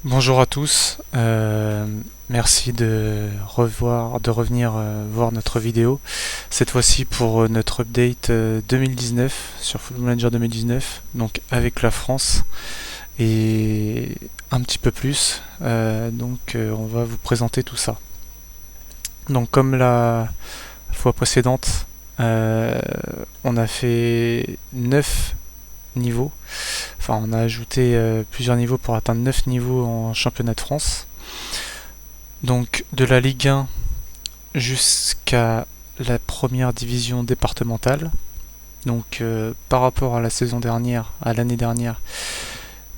Bonjour à tous, merci de revenir voir notre vidéo, cette fois-ci pour notre update 2019 sur Football Manager 2019, donc avec la France et un petit peu plus, on va vous présenter tout ça. Donc comme la fois précédente, on a fait 9 niveaux. Enfin, on a ajouté plusieurs niveaux pour atteindre 9 niveaux en championnat de France. Donc de la Ligue 1 jusqu'à la première division départementale. Donc par rapport à la saison dernière, à l'année dernière,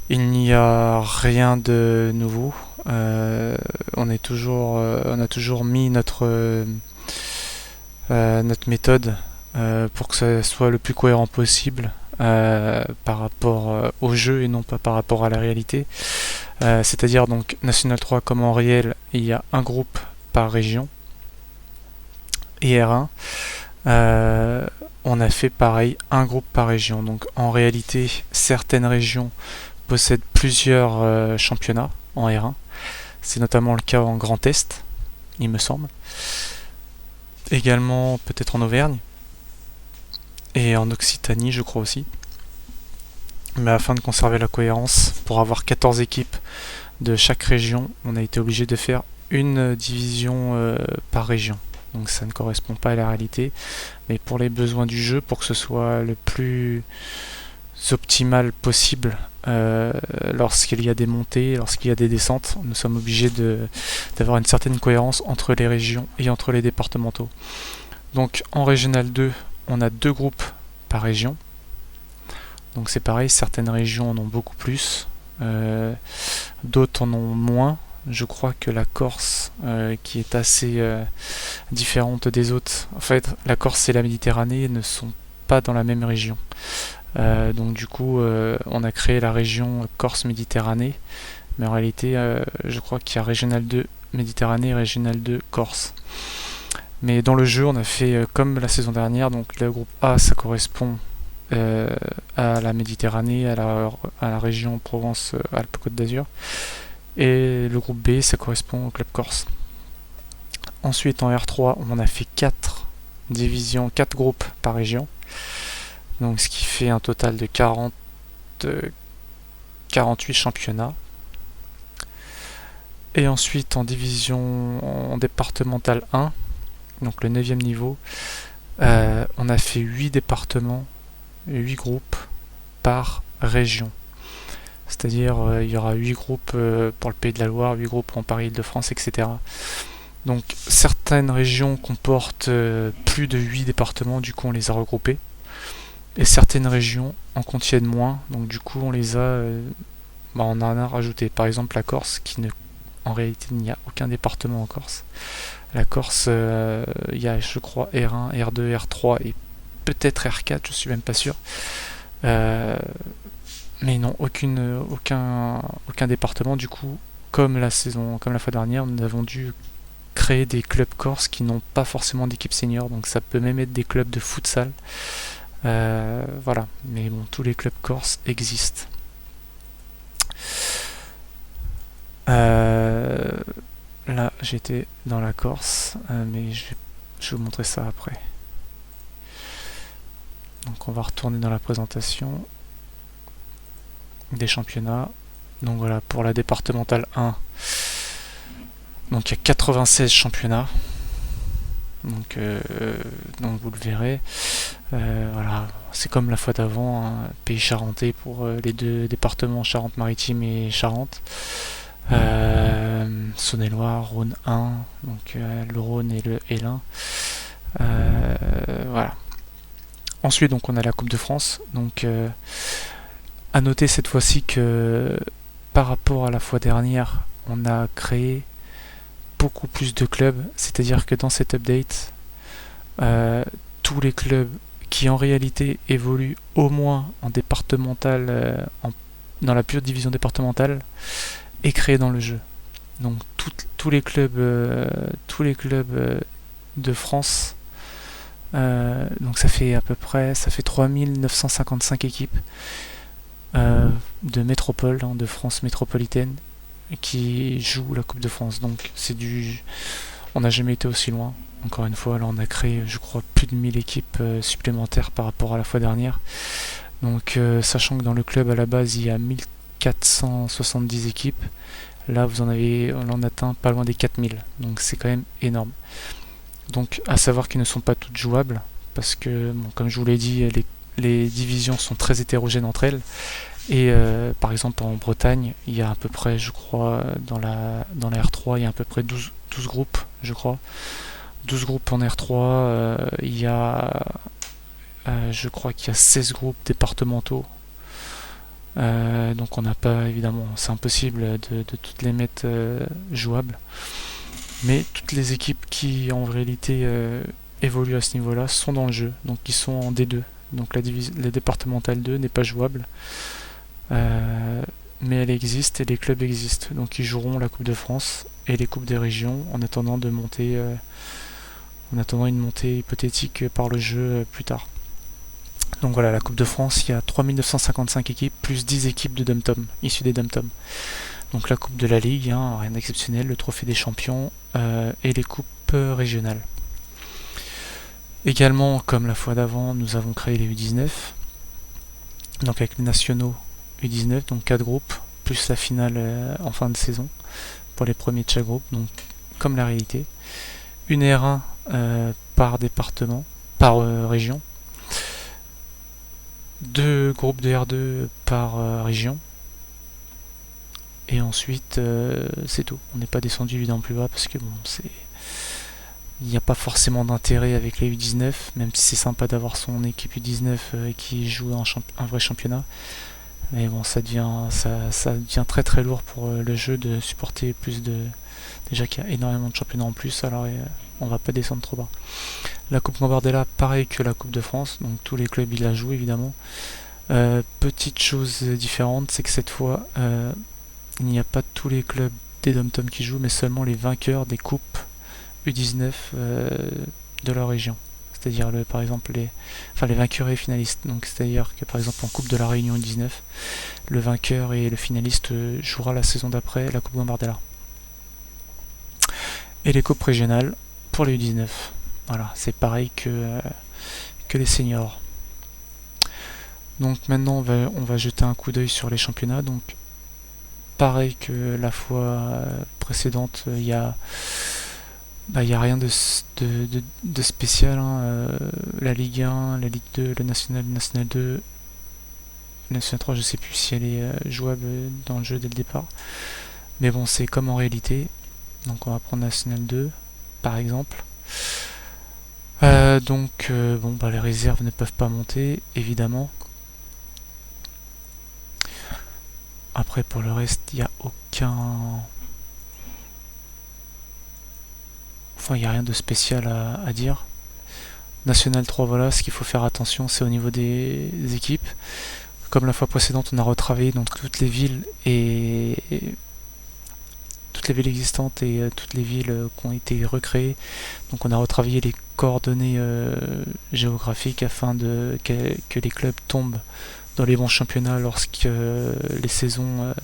il n'y a rien de nouveau. On a toujours mis notre méthode pour que ça soit le plus cohérent possible par rapport au jeu et non pas par rapport à la réalité. C'est-à-dire donc National 3 comme en réel, il y a un groupe par région. Et R1, on a fait pareil, un groupe par région. Donc en réalité, certaines régions possèdent plusieurs championnats en R1. C'est notamment le cas en Grand Est, il me semble. Également peut-être en Auvergne. Et en Occitanie, je crois aussi. Mais afin de conserver la cohérence, pour avoir 14 équipes de chaque région, on a été obligé de faire une division par région. Donc ça ne correspond pas à la réalité. Mais pour les besoins du jeu, pour que ce soit le plus optimal possible, lorsqu'il y a des montées, lorsqu'il y a des descentes, nous sommes obligés d'avoir une certaine cohérence entre les régions et entre les départementaux. Donc en Régional 2, on a deux groupes par région. Donc c'est pareil, certaines régions en ont beaucoup plus, d'autres en ont moins. Je crois que la Corse, qui est assez différente des autres, en fait la Corse et la Méditerranée ne sont pas dans la même région. Donc du coup on a créé la région Corse-Méditerranée, mais en réalité je crois qu'il y a Régional 2 Méditerranée et Régional 2 Corse. Mais dans le jeu, on a fait comme la saison dernière. Donc le groupe A, ça correspond à la Méditerranée, à la région Provence-Alpes-Côte d'Azur. Et le groupe B, ça correspond au club corse. Ensuite, en R3, on a fait 4 divisions, 4 groupes par région. Donc ce qui fait un total de 48 championnats. Et ensuite, en départemental 1, donc le 9e niveau, on a fait 8 départements, 8 groupes par région. C'est-à-dire il y aura 8 groupes pour le Pays de la Loire, 8 groupes en Paris-Île-de-France, etc. Donc certaines régions comportent plus de 8 départements, du coup on les a regroupés. Et certaines régions en contiennent moins, donc du coup on en a rajouté. Par exemple la Corse, en réalité il n'y a aucun département en Corse. La Corse, il y a je crois R1, R2, R3 et peut-être R4, je suis même pas sûr. Mais non, aucun département. Du coup, comme la fois dernière, nous avons dû créer des clubs corse qui n'ont pas forcément d'équipe senior. Donc ça peut même être des clubs de futsal. Voilà, mais bon, tous les clubs corse existent. Là, j'étais dans la Corse, mais je vais vous montrer ça après. Donc on va retourner dans la présentation des championnats. Donc voilà, pour la départementale 1, donc il y a 96 championnats. Donc vous le verrez. Voilà, c'est comme la fois d'avant, hein, pays charentais pour les deux départements Charente-Maritime et Charente. Saône-et-Loire, Rhône 1, donc le Rhône et l'Ain. Voilà. Ensuite, donc on a la Coupe de France. Donc à noter cette fois-ci que par rapport à la fois dernière, on a créé beaucoup plus de clubs. C'est-à-dire que dans cette update, tous les clubs qui en réalité évoluent au moins en départemental, dans la pure division départementale, est créé dans le jeu. Donc tous les clubs de France, donc ça fait 3955 équipes de métropole, de France métropolitaine, qui jouent la Coupe de France. Donc on n'a jamais été aussi loin. Encore une fois, là on a créé, je crois, plus de 1000 équipes supplémentaires par rapport à la fois dernière. Donc sachant que dans le club à la base il y a 1470 équipes, là on atteint pas loin des 4000. Donc c'est quand même énorme. Donc à savoir qu'ils ne sont pas toutes jouables, parce que bon, comme je vous l'ai dit, les divisions sont très hétérogènes entre elles. Et par exemple en Bretagne, il y a à peu près, je crois, dans la R3, il y a à peu près 12 groupes, je crois. 12 groupes en R3, il y a, je crois qu'il y a 16 groupes départementaux. Donc on n'a pas, évidemment, c'est impossible de toutes les mettre jouables. Mais toutes les équipes qui en réalité évoluent à ce niveau-là sont dans le jeu, donc ils sont en D2. Donc la départementale 2 n'est pas jouable. Mais elle existe et les clubs existent, donc ils joueront la Coupe de France et les Coupes des régions en attendant de monter, en attendant une montée hypothétique par le jeu plus tard. Donc voilà, la Coupe de France, il y a 3955 équipes plus 10 équipes de dom-tom, issues des dom-tom. Donc la Coupe de la Ligue, hein, rien d'exceptionnel, le Trophée des champions et les coupes régionales. Également, comme la fois d'avant, nous avons créé les U19, donc avec les nationaux U19, donc 4 groupes, plus la finale en fin de saison pour les premiers de chaque groupe, donc comme la réalité. Une R1 par département, par région. 2 groupes de R2 par région. Et ensuite, c'est tout. On n'est pas descendu évidemment plus bas parce que bon, il n'y a pas forcément d'intérêt avec les U19, même si c'est sympa d'avoir son équipe U19 qui joue un vrai championnat. Mais bon, ça devient très très lourd pour le jeu de supporter plus de... Déjà qu'il y a énormément de championnats en plus, alors on va pas descendre trop bas. La Coupe Gambardella, pareil que la Coupe de France, donc tous les clubs ils la jouent évidemment. Petite chose différente, c'est que cette fois, il n'y a pas tous les clubs des dom-tom qui jouent, mais seulement les vainqueurs des coupes U19 de leur région. C'est-à-dire par exemple les vainqueurs et finalistes. Donc c'est-à-dire que par exemple en Coupe de la Réunion 19, le vainqueur et le finaliste jouera la saison d'après la Coupe Gambardella. Et les coupes régionales pour les U19. Voilà, c'est pareil que les seniors. Donc maintenant on va jeter un coup d'œil sur les championnats. Donc pareil que la fois précédente, il y a rien de spécial, hein. La Ligue 1, la Ligue 2, le National 2, le National 3, je sais plus si elle est jouable dans le jeu dès le départ. Mais bon, c'est comme en réalité. Donc on va prendre National 2, par exemple. Les réserves ne peuvent pas monter, évidemment. Après, pour le reste, il n'y a aucun... Enfin, il n'y a rien de spécial à dire. National 3, voilà, ce qu'il faut faire attention, c'est au niveau des équipes. Comme la fois précédente, on a retravaillé donc toutes les villes existantes et toutes les villes qui ont été recréées. Donc on a retravaillé les coordonnées géographiques afin que les clubs tombent dans les bons championnats lorsque les saisons,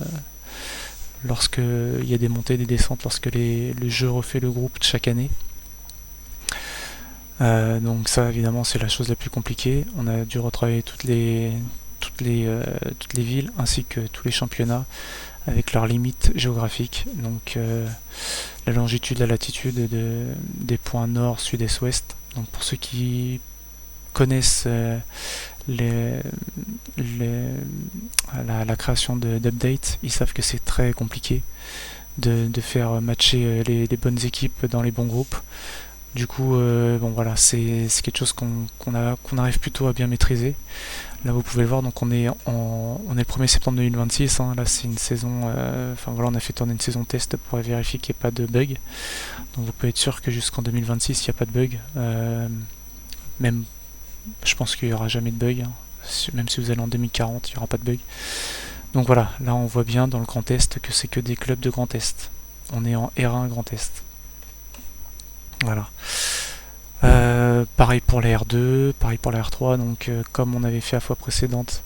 lorsqu'il y a des montées, des descentes, lorsque le jeu refait le groupe chaque année. Donc ça évidemment c'est la chose la plus compliquée. On a dû retravailler toutes les villes ainsi que tous les championnats avec leurs limites géographiques. Donc la longitude, la latitude des points nord, sud et ouest. Donc pour ceux qui connaissent la création d'updates, ils savent que c'est très compliqué de faire matcher les bonnes équipes dans les bons groupes. Du coup, c'est quelque chose qu'on arrive plutôt à bien maîtriser. Là, vous pouvez le voir, donc on est le 1er septembre 2026. Hein, là, c'est une saison. On a fait tourner une saison test pour vérifier qu'il n'y ait pas de bug. Donc, vous pouvez être sûr que jusqu'en 2026, il n'y a pas de bug. Même, je pense qu'il n'y aura jamais de bug. Hein. Même si vous allez en 2040, il n'y aura pas de bug. Donc voilà, là, on voit bien dans le Grand Est que c'est que des clubs de Grand Est. On est en R1 Grand Est. Voilà. Pareil pour la R2, pareil pour la R3, donc comme on avait fait la fois précédente,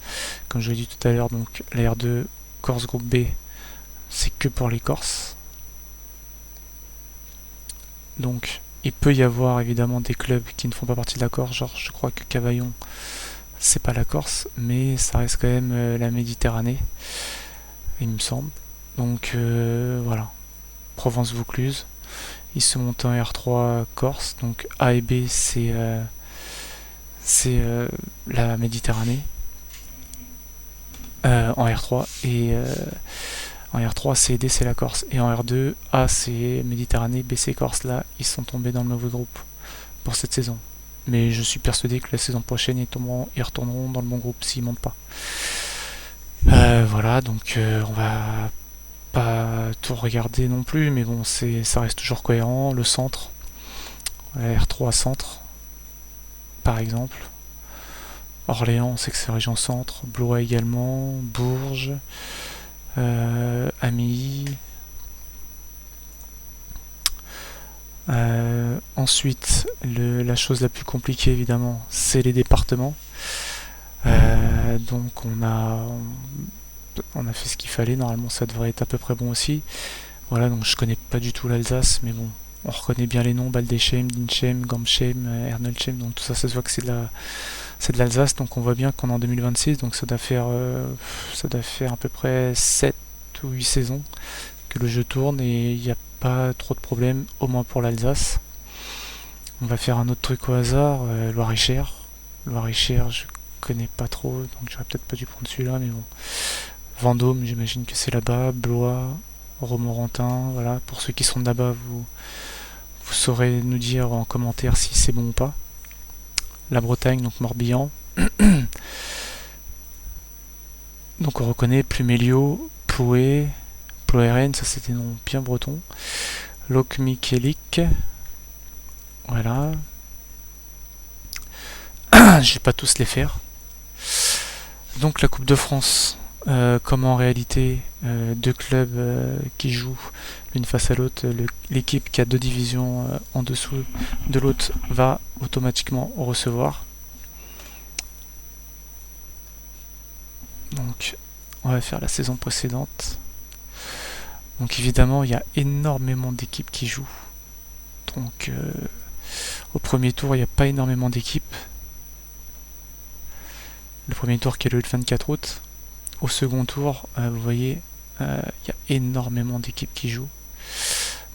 comme je l'ai dit tout à l'heure, donc la R2 Corse Groupe B, c'est que pour les Corses. Donc il peut y avoir évidemment des clubs qui ne font pas partie de la Corse, genre je crois que Cavaillon c'est pas la Corse, mais ça reste quand même la Méditerranée, il me semble. Donc voilà, Provence-Vaucluse, ils se montent en R3 Corse, donc A et B c'est la Méditerranée en R3 et en R3 C et D c'est la Corse et en R2 A c'est Méditerranée, B c'est Corse. Là ils sont tombés dans le mauvais groupe pour cette saison. Mais je suis persuadé que la saison prochaine ils retourneront dans le bon groupe s'ils montent pas. Voilà, donc on va pas tout regarder non plus, mais bon, ça reste toujours cohérent. Le centre, la R3 centre, par exemple. Orléans, on sait que c'est région centre. Blois également. Bourges. Amilly. Ensuite, la chose la plus compliquée, évidemment, c'est les départements. Donc on a fait ce qu'il fallait, normalement ça devrait être à peu près bon aussi. Voilà, donc je connais pas du tout l'Alsace, mais bon, on reconnaît bien les noms, Baldechem, Dinchem, Gamchem, Ernolchem, donc tout ça, ça se voit que c'est de l'Alsace, donc on voit bien qu'on est en 2026, donc ça doit faire à peu près 7 ou 8 saisons que le jeu tourne et il n'y a pas trop de problèmes, au moins pour l'Alsace. On va faire un autre truc au hasard, Loir-et-Cher. Loir-et-Cher, je connais pas trop, donc j'aurais peut-être pas dû prendre celui-là, mais bon. Vendôme, j'imagine que c'est là-bas. Blois, Romorantin, voilà. Pour ceux qui sont de là-bas, vous saurez nous dire en commentaire si c'est bon ou pas. La Bretagne, donc Morbihan. Donc on reconnaît Pluméliau, Ploué, Ploeren, ça c'était des noms bien bretons. Locmiquélic, voilà. Je vais pas tous les faire. Donc la Coupe de France, comme en réalité deux clubs qui jouent l'une face à l'autre, l'équipe qui a deux divisions en dessous de l'autre va automatiquement recevoir. Donc on va faire la saison précédente. Donc évidemment il y a énormément d'équipes qui jouent. Donc au premier tour il n'y a pas énormément d'équipes. Le premier tour qui est le 24 août. Au second tour, vous voyez, il y a énormément d'équipes qui jouent.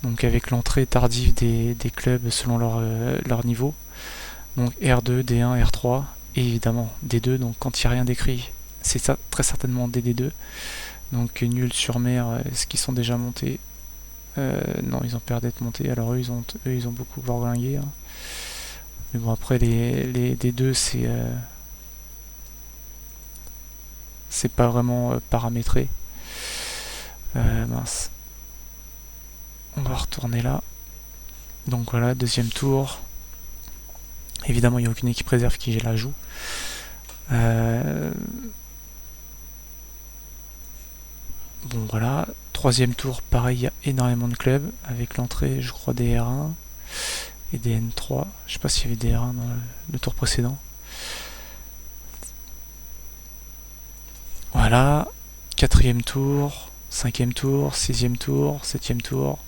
Donc avec l'entrée tardive des clubs selon leur niveau. Donc R2, D1, R3 et évidemment D2. Donc quand il n'y a rien d'écrit, c'est ça très certainement DD2. Donc Nul-sur-Mer, est-ce qu'ils sont déjà montés? Non, ils ont peur d'être montés. Alors eux, ils ont beaucoup bourlingué. Hein. Mais bon, après les D2, c'est pas vraiment paramétré. Mince. On va retourner là. Donc voilà, deuxième tour. Évidemment, il n'y a aucune équipe réserve qui la joue. Bon voilà, troisième tour, pareil, il y a énormément de clubs avec l'entrée, je crois, des R1 et des N3. Je sais pas s'il y avait des R1 dans le tour précédent. Voilà, quatrième tour, cinquième tour, sixième tour, septième tour,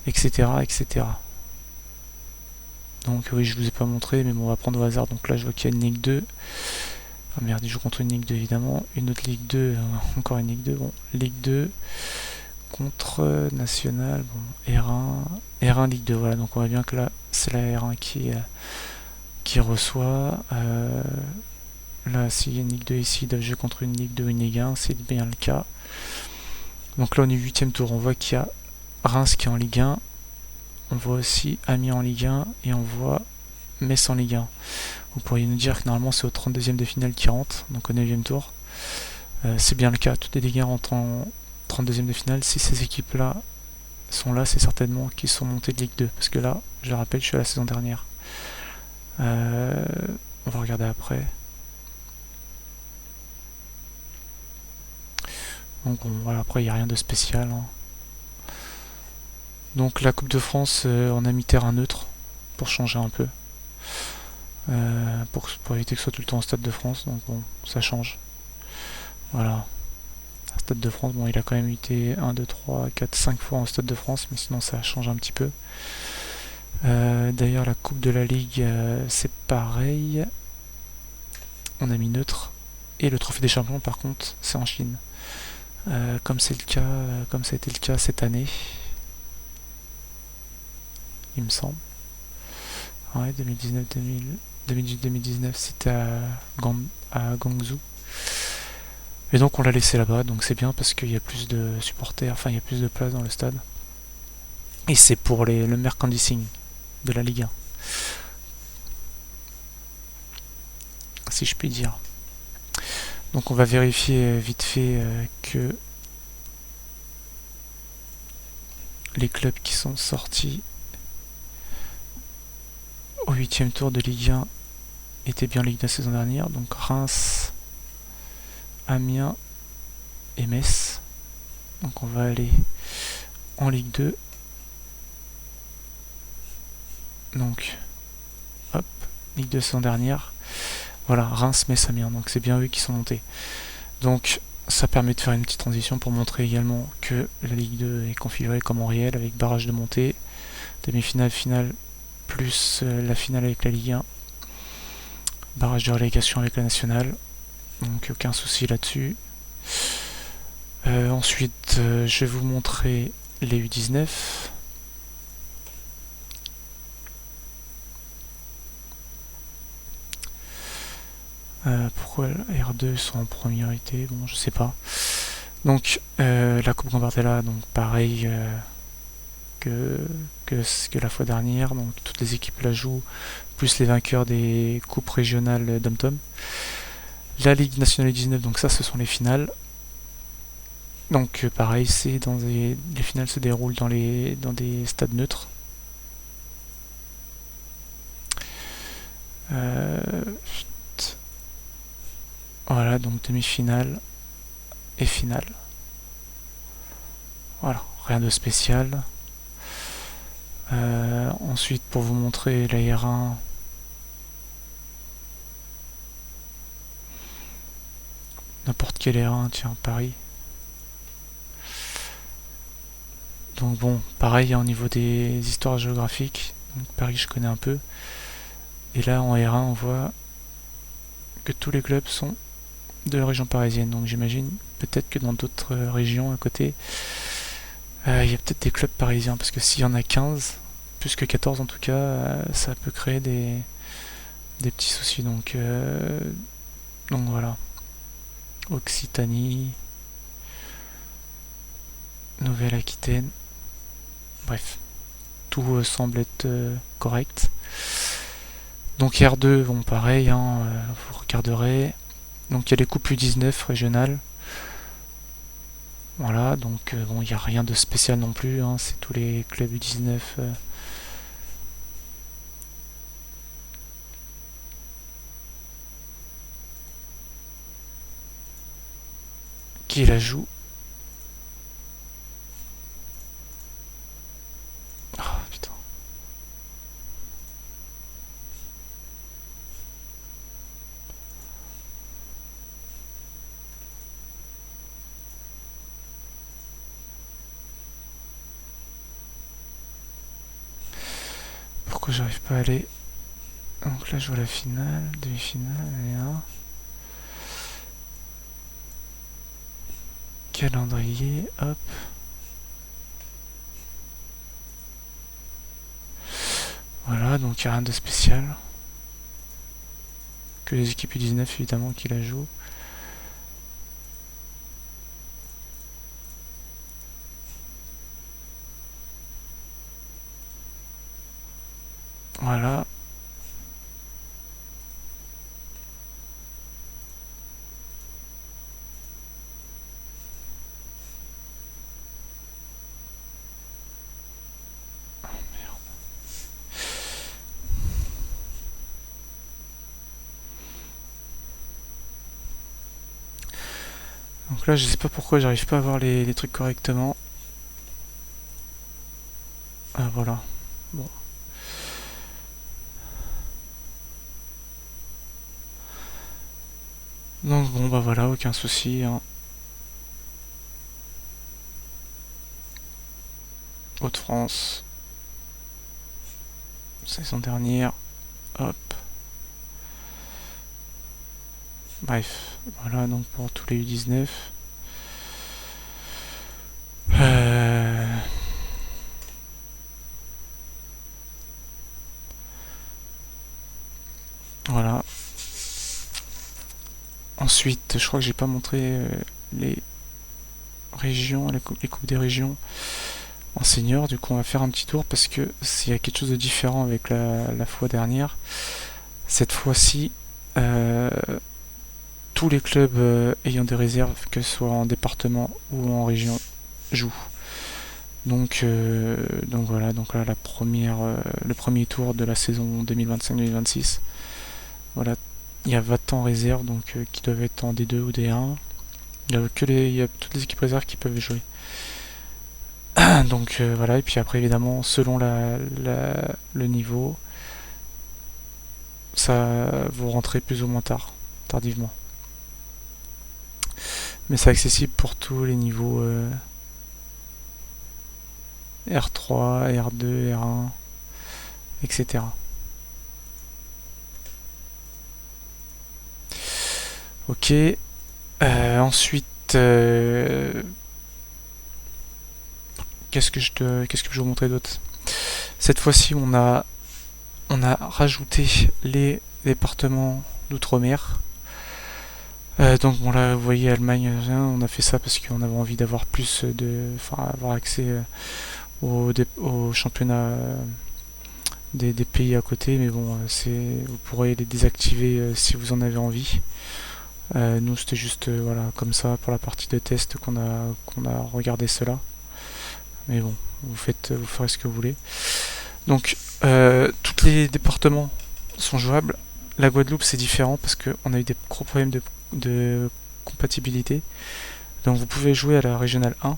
etc., etc. Donc oui, je vous ai pas montré, mais bon, on va prendre au hasard. Donc là, je vois qu'il y a une Ligue 2. Ah merde, il joue contre une Ligue 2 évidemment. Une autre Ligue 2, encore une Ligue 2. Bon, Ligue 2 contre National. Bon, R1 Ligue 2. Voilà, donc on voit bien que là, c'est la R1 qui reçoit. Là, s'il y a une Ligue 2 ici, ils doivent jouer contre une Ligue 2 ou une Ligue 1, c'est bien le cas. Donc là, on est au 8ème tour. On voit qu'il y a Reims qui est en Ligue 1. On voit aussi Amiens en Ligue 1 et on voit Metz en Ligue 1. Vous pourriez nous dire que normalement c'est au 32e de finale qui rentre, donc au 9e tour. C'est bien le cas, toutes les Ligue 1 rentrent en 32e de finale. Si ces équipes-là sont là, c'est certainement qu'ils sont montés de Ligue 2. Parce que là, je le rappelle, je suis à la saison dernière. On va regarder après. Donc bon, voilà, après il n'y a rien de spécial. Hein. Donc la Coupe de France, on a mis terrain neutre pour changer un peu. Pour éviter que ce soit tout le temps au Stade de France, donc bon, ça change. Voilà. Stade de France, bon, il a quand même été 1, 2, 3, 4, 5 fois en Stade de France, mais sinon ça change un petit peu. D'ailleurs, la Coupe de la Ligue, c'est pareil. On a mis neutre. Et le Trophée des Champions, par contre, c'est en Chine. Comme c'est le cas, comme ça a été le cas cette année, il me semble. Ouais, 2018-2019, c'était à Guangzhou. Et donc on l'a laissé là-bas, donc c'est bien parce qu'il y a plus de supporters, enfin il y a plus de place dans le stade. Et c'est pour le merchandising de la Ligue 1, si je puis dire. Donc on va vérifier vite fait que les clubs qui sont sortis au 8ème tour de Ligue 1 étaient bien Ligue 2 la saison dernière. Donc Reims, Amiens et Metz. Donc on va aller en Ligue 2. Donc, hop, Ligue 2 saison dernière. Voilà, Reims, Metz, Amiens. Donc c'est bien eux qui sont montés. Donc ça permet de faire une petite transition pour montrer également que la Ligue 2 est configurée comme en réel avec barrage de montée, demi-finale, finale, plus la finale avec la Ligue 1, barrage de relégation avec la nationale. Donc aucun souci là-dessus. Ensuite, je vais vous montrer les U19. Pourquoi R2 sont en priorité? Bon, je sais pas. Donc, la Coupe Gambardella, donc pareil que la fois dernière. Donc, toutes les équipes la jouent, plus les vainqueurs des coupes régionales dom-tom. La Ligue nationale 19, donc ça, ce sont les finales. Donc, pareil, c'est les finales se déroulent dans des stades neutres. Voilà, donc demi-finale et finale. Voilà, rien de spécial. Ensuite, pour vous montrer la R1, n'importe quel R1, tiens, Paris. Donc bon, pareil au niveau des histoires géographiques. Donc Paris, je connais un peu. Et là, en R1, on voit que tous les clubs sont de la région parisienne. Donc j'imagine peut-être que dans d'autres régions à côté, il y a peut-être des clubs parisiens. Parce que s'il y en a 15, plus que 14 en tout cas, ça peut créer des petits soucis. Donc voilà. Occitanie, Nouvelle-Aquitaine. Bref, tout semble être correct. Donc R2, bon pareil, vous regarderez. Donc il y a les coupes U19 régionales. Voilà, donc bon, il n'y a rien de spécial non plus, c'est tous les clubs U19 qui la jouent. Oh putain. Pourquoi j'arrive pas à aller? Donc là je vois la finale, demi-finale, et un. Calendrier, hop. Voilà, donc il n'y a rien de spécial. Que les équipes U19 évidemment qui la jouent. Voilà. Donc là je sais pas pourquoi j'arrive pas à voir les trucs correctement. Ah voilà. Bon. Donc bon bah voilà, aucun souci. Hauts-de-France, saison dernière, hop. Bref, voilà donc pour tous les U19. Voilà. Ensuite, je crois que j'ai pas montré les régions, les coupes des régions en senior. Du coup, on va faire un petit tour parce que s'il y a quelque chose de différent avec la fois dernière. Cette fois-ci, tous les clubs ayant des réserves, que ce soit en département ou en région, jouent. Donc voilà, donc là le premier tour de la saison 2025-2026. Voilà, il y a 20 en réserve, donc qui doivent être en D2 ou D1. Il y a toutes les équipes réserves qui peuvent jouer. Donc voilà, et puis après évidemment, selon le niveau, ça vous rentrez plus ou moins tardivement. Mais c'est accessible pour tous les niveaux R3, R2, R1, etc. Ok. Ensuite, qu'est-ce que je vais vous montrer d'autre? Cette fois-ci, on a rajouté les départements d'outre-mer. Donc bon là, vous voyez Allemagne, on a fait ça parce qu'on avait envie d'avoir avoir accès aux championnats des pays à côté, mais bon, vous pourrez les désactiver si vous en avez envie. Nous, c'était juste voilà comme ça pour la partie de test qu'on a regardé cela. Mais bon, vous ferez ce que vous voulez. Donc, tous les départements sont jouables. La Guadeloupe, c'est différent parce qu'on a eu des gros problèmes de compatibilité. Donc, vous pouvez jouer à la régionale 1,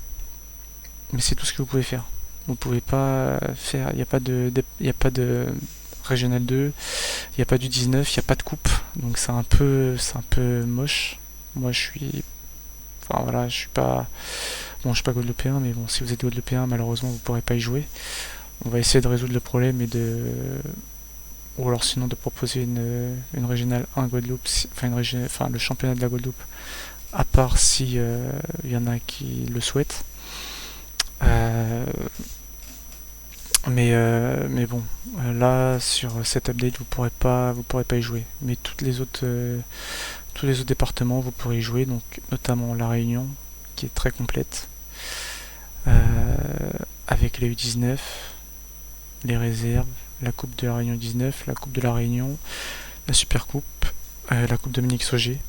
mais c'est tout ce que vous pouvez faire. Vous pouvez pas faire. Il n'y a pas de régional 2, il n'y a pas du 19, il n'y a pas de coupe. Donc, c'est un peu moche. Moi, je suis. Enfin, voilà, je suis pas. Bon, je suis pas guadeloupéen, mais bon, si vous êtes guadeloupéen, malheureusement, vous pourrez pas y jouer. On va essayer de résoudre le problème ou alors sinon de proposer une régionale 1 Guadeloupe, enfin le championnat de la Guadeloupe, à part si y en a qui le souhaitent. Mais bon, là sur cette update vous pourrez pas y jouer. Mais tous les autres départements vous pourrez y jouer, donc notamment la Réunion qui est très complète, avec les U19, les réserves, la Coupe de la Réunion 19, la Coupe de la Réunion, la Super Coupe, la Coupe Dominique Sauger.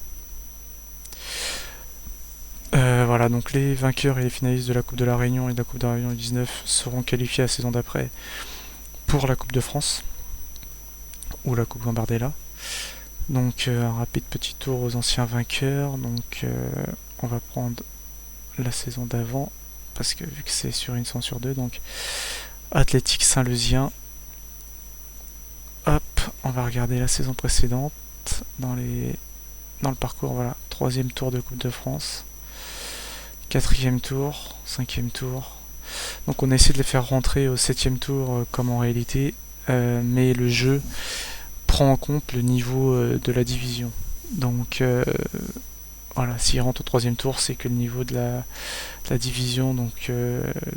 Voilà, donc les vainqueurs et les finalistes de la Coupe de la Réunion et de la Coupe de la Réunion 19 seront qualifiés la saison d'après pour la Coupe de France ou la Coupe Gambardella. Donc un rapide petit tour aux anciens vainqueurs. Donc on va prendre la saison d'avant parce que vu que c'est sur une saison sur deux, donc Athlétique Saint-Leusien. Hop, on va regarder la saison précédente dans le parcours. Voilà, 3e tour de Coupe de France, 4e tour, 5e tour. Donc on a essayé de les faire rentrer au 7e tour comme en réalité, mais le jeu prend en compte le niveau de la division. Donc voilà, s'ils rentrent au 3e tour, c'est que le niveau de la division, donc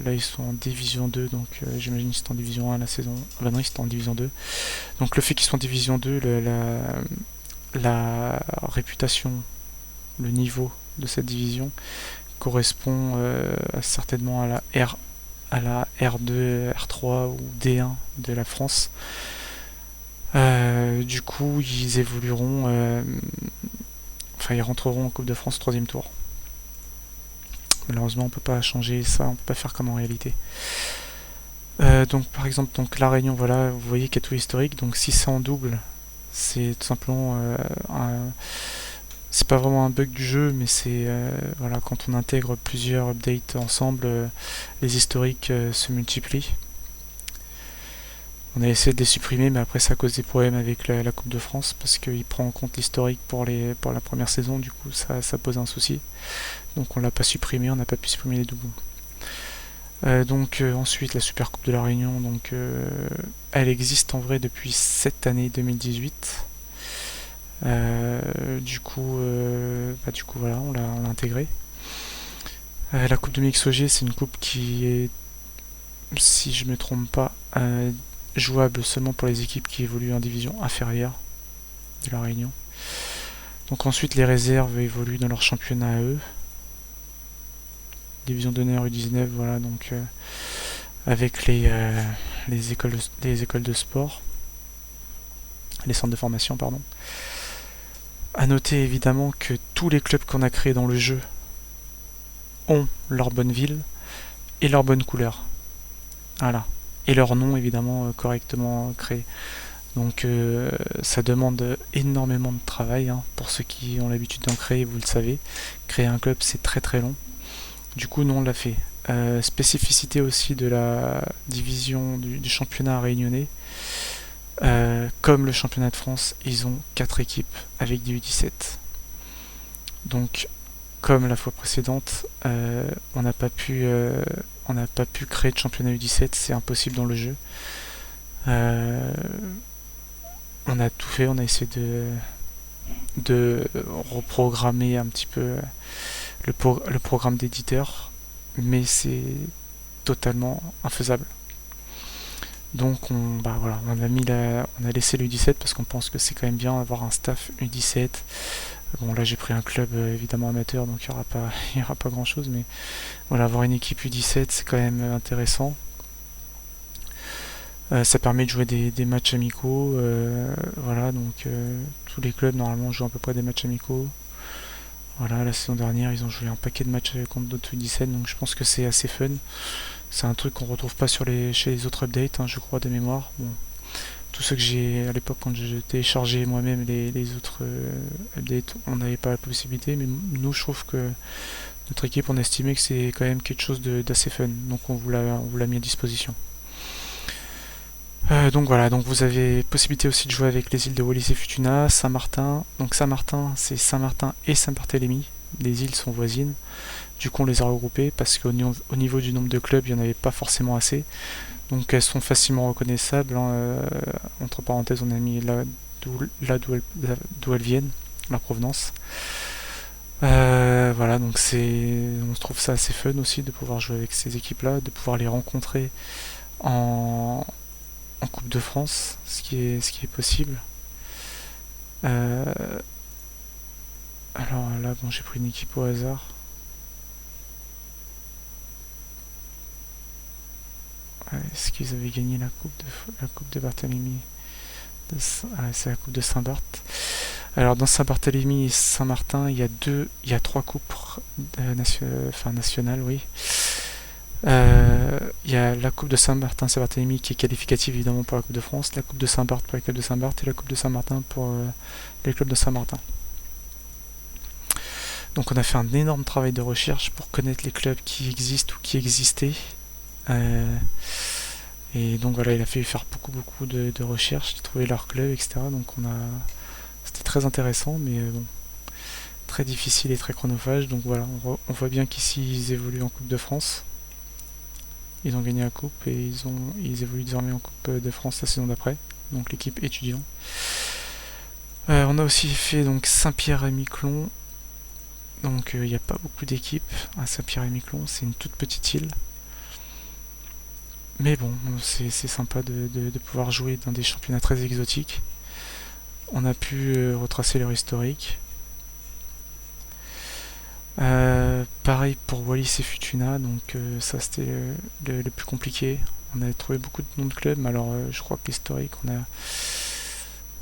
là ils sont en division 2, donc j'imagine qu'ils sont en division 1 la saison. Ah bah non, ils sont en division 2. Donc le fait qu'ils soient en division 2, la réputation, le niveau de cette division correspond certainement à la R2, R3 ou D1 de la France. Du coup, ils évolueront, ils rentreront en Coupe de France au 3e tour. Malheureusement, on peut pas changer ça, on peut pas faire comme en réalité. Donc par exemple, donc la Réunion, voilà, vous voyez qu'il y a tout l'historique. Donc si c'est en double, c'est tout simplement c'est pas vraiment un bug du jeu, mais c'est voilà, quand on intègre plusieurs updates ensemble, les historiques se multiplient. On a essayé de les supprimer, mais après ça cause des problèmes avec la Coupe de France parce qu'il prend en compte l'historique pour la première saison, du coup ça pose un souci. Donc on l'a pas supprimé, on n'a pas pu supprimer les doublons. Ensuite la Super Coupe de la Réunion, elle existe en vrai depuis cette année 2018. Du coup voilà, on l'a intégrée. La Coupe de Mixogé, c'est une coupe qui est, si je me trompe pas, jouable seulement pour les équipes qui évoluent en division inférieure de la Réunion. Donc ensuite les réserves évoluent dans leur championnat à eux. Division d'honneur U19, voilà, avec les écoles de sport, les centres de formation, pardon. À noter évidemment que tous les clubs qu'on a créés dans le jeu ont leur bonne ville et leur bonne couleur. Voilà. Et leur nom évidemment correctement créé. Ça demande énormément de travail, hein, pour ceux qui ont l'habitude d'en créer, vous le savez. Créer un club, c'est très très long. Du coup, nous on l'a fait. Spécificité aussi de la division du championnat réunionnais. Comme le championnat de France, ils ont 4 équipes avec des U17. Donc, comme la fois précédente, on n'a pas pu créer de championnat U17, c'est impossible dans le jeu. On a tout fait, on a essayé de reprogrammer un petit peu le programme d'éditeur, mais c'est totalement infaisable. Donc on a laissé le U17 parce qu'on pense que c'est quand même bien d'avoir un staff U17. Bon, là j'ai pris un club évidemment amateur, donc il y aura pas grand chose, mais voilà, avoir une équipe U17 c'est quand même intéressant. Ça permet de jouer des matchs amicaux, tous les clubs normalement jouent à peu près des matchs amicaux. Voilà, la saison dernière ils ont joué un paquet de matchs contre d'autres U17, donc je pense que c'est assez fun. C'est un truc qu'on retrouve pas chez les autres updates, hein, je crois, de mémoire. Bon, tous ceux que j'ai à l'époque quand je téléchargeais moi-même les autres updates, on n'avait pas la possibilité, mais nous je trouve que notre équipe on a estimé que c'est quand même quelque chose d'assez fun, donc on vous l'a mis à disposition. Donc voilà, donc vous avez possibilité aussi de jouer avec les îles de Wallis et Futuna, Saint-Martin. Donc Saint-Martin, c'est Saint-Martin et Saint-Barthélemy. Les îles sont voisines. Du coup, on les a regroupées parce qu'au niveau du nombre de clubs, il n'y en avait pas forcément assez. Donc elles sont facilement reconnaissables, hein. Entre parenthèses, on a mis d'où elles viennent, leur provenance. Voilà, on se trouve ça assez fun aussi de pouvoir jouer avec ces équipes-là, de pouvoir les rencontrer en Coupe de France, ce qui est possible. Alors là, bon, j'ai pris une équipe au hasard. Est-ce qu'ils avaient gagné la coupe de Barthélemy? C'est la coupe de Saint-Barth. Alors dans Saint-Barthélemy et Saint-Martin, il y a 3 coupes nationales, oui. Il y a la coupe de Saint-Martin-Saint-Barthélemy qui est qualificative évidemment pour la coupe de France, la coupe de Saint-Barth pour les clubs de Saint-Barth et la coupe de Saint-Martin pour les clubs de Saint-Martin. Donc on a fait un énorme travail de recherche pour connaître les clubs qui existent ou qui existaient. Et donc voilà, il a fallu faire beaucoup de recherches, trouver leur club, etc. C'était très intéressant, mais bon, très difficile et très chronophage. Donc voilà, on voit bien qu'ici ils évoluent en Coupe de France. Ils ont gagné la coupe et ils évoluent désormais en Coupe de France la saison d'après. Donc l'équipe étudiant. On a aussi fait donc Saint-Pierre et Miquelon. Donc il n'y a pas beaucoup d'équipes à Saint-Pierre et Miquelon, c'est une toute petite île. Mais bon, c'est sympa de pouvoir jouer dans des championnats très exotiques. On a pu retracer leur historique. Pareil pour Wallis et Futuna, donc ça c'était le plus compliqué. On a trouvé beaucoup de noms de clubs, mais alors je crois que l'historique,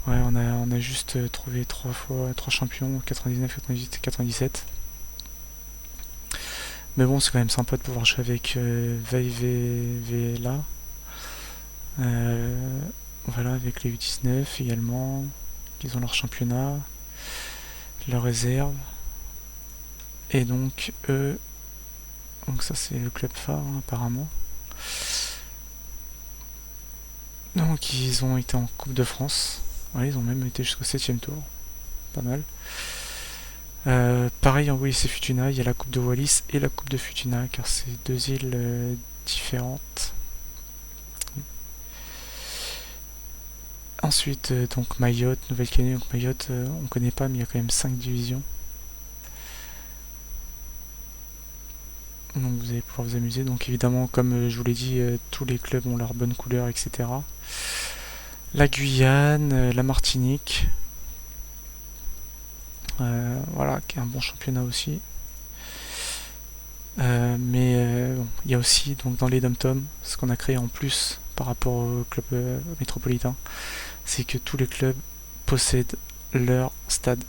on a juste trouvé 3 champions, 99, 98 et 97. Mais bon, c'est quand même sympa de pouvoir jouer avec Vaivela. Voilà, avec les U19 également. Ils ont leur championnat, leur réserve. Et donc eux, donc ça c'est le club phare, hein, apparemment. Donc ils ont été en Coupe de France. Ouais, ils ont même été jusqu'au 7ème tour. Pas mal. Pareil en Wallis et Futuna, il y a la Coupe de Wallis et la Coupe de Futuna, car c'est 2 îles différentes. Ensuite, donc Mayotte, Nouvelle-Calédonie. Donc Mayotte, on connaît pas, mais il y a quand même 5 divisions. Donc vous allez pouvoir vous amuser. Donc évidemment, comme je vous l'ai dit, tous les clubs ont leur bonne couleur, etc. La Guyane, la Martinique. Voilà, qui est un bon championnat aussi. Mais bon, il y a aussi donc dans les dom-tom, ce qu'on a créé en plus par rapport au club métropolitain, c'est que tous les clubs possèdent leur stade.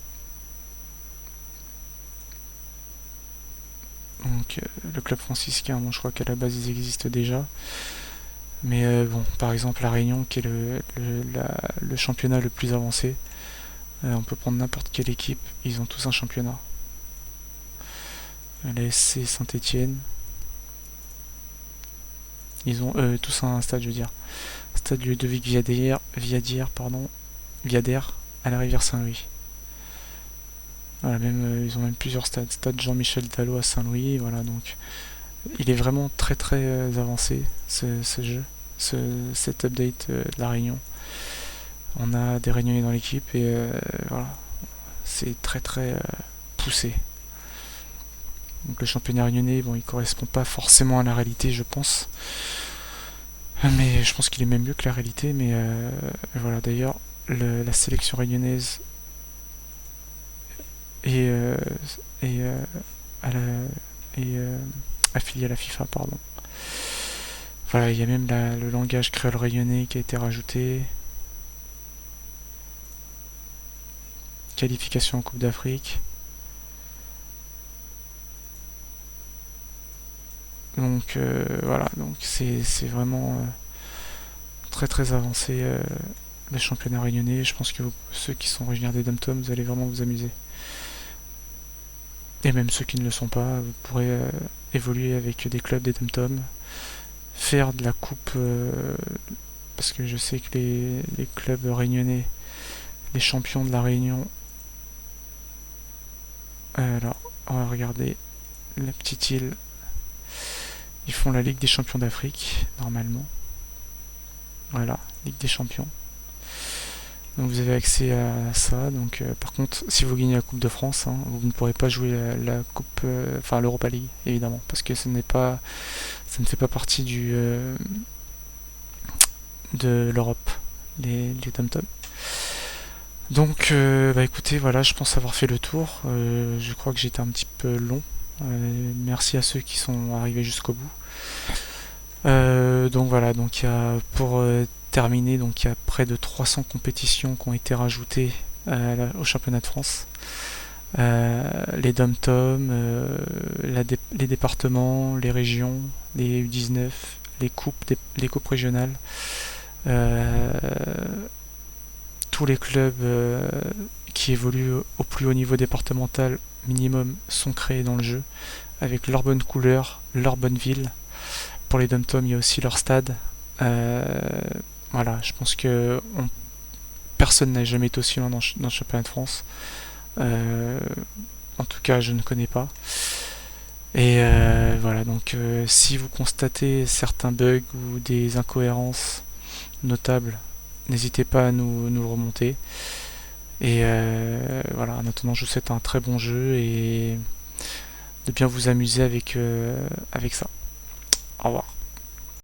Donc le club franciscain, bon, je crois qu'à la base ils existent déjà. Mais bon, par exemple la Réunion, qui est le championnat le plus avancé, on peut prendre n'importe quelle équipe, ils ont tous un championnat. La SC Saint-Étienne, ils ont tous un stade, je veux dire. Stade Ludovic Viader à la rivière Saint-Louis. Voilà, même ils ont même plusieurs stades. Stade Jean-Michel Dallo à Saint-Louis, voilà, donc il est vraiment très très avancé ce jeu, cet update de la Réunion. On a des Réunionnais dans l'équipe et voilà, c'est très très poussé. Donc le championnat réunionnais, bon, il correspond pas forcément à la réalité, je pense. Mais je pense qu'il est même mieux que la réalité. Mais voilà, d'ailleurs, la sélection réunionnaise est, à la, est affiliée à la FIFA, pardon. Voilà, il y a même le langage créole réunionnais qui a été rajouté. Qualification en Coupe d'Afrique. Donc voilà, donc c'est vraiment très très avancé le championnat réunionnais. Je pense que ceux qui sont originaires des dom-tom, vous allez vraiment vous amuser. Et même ceux qui ne le sont pas, vous pourrez évoluer avec des clubs des dom-tom, faire de la coupe, parce que je sais que les clubs réunionnais, les champions de la Réunion, alors on va regarder la petite île. Ils font la Ligue des Champions d'Afrique, normalement. Voilà, Ligue des Champions. Donc vous avez accès à ça. Donc par contre, si vous gagnez la Coupe de France, hein, vous ne pourrez pas jouer la Coupe, enfin l'Europa League, évidemment, parce que ça ne fait pas partie de l'Europe, les dom-tom. Donc bah écoutez, voilà, je pense avoir fait le tour. Je crois que j'étais un petit peu long. Merci à ceux qui sont arrivés jusqu'au bout. Donc voilà, donc il y a, pour terminer, donc il y a près de 300 compétitions qui ont été rajoutées au championnat de France. Les dom-tom, les départements, les régions, les U19, les coupes régionales, tous les clubs qui évoluent au plus haut niveau départemental minimum sont créés dans le jeu, avec leur bonne couleur, leur bonne ville. Pour les dom-tom, il y a aussi leur stade. Voilà, je pense que personne n'a jamais été aussi loin dans le championnat de France. En tout cas, je ne connais pas. Et voilà, donc si vous constatez certains bugs ou des incohérences notables, n'hésitez pas à nous le remonter. Et voilà, en attendant, je vous souhaite un très bon jeu et de bien vous amuser avec ça. Au revoir.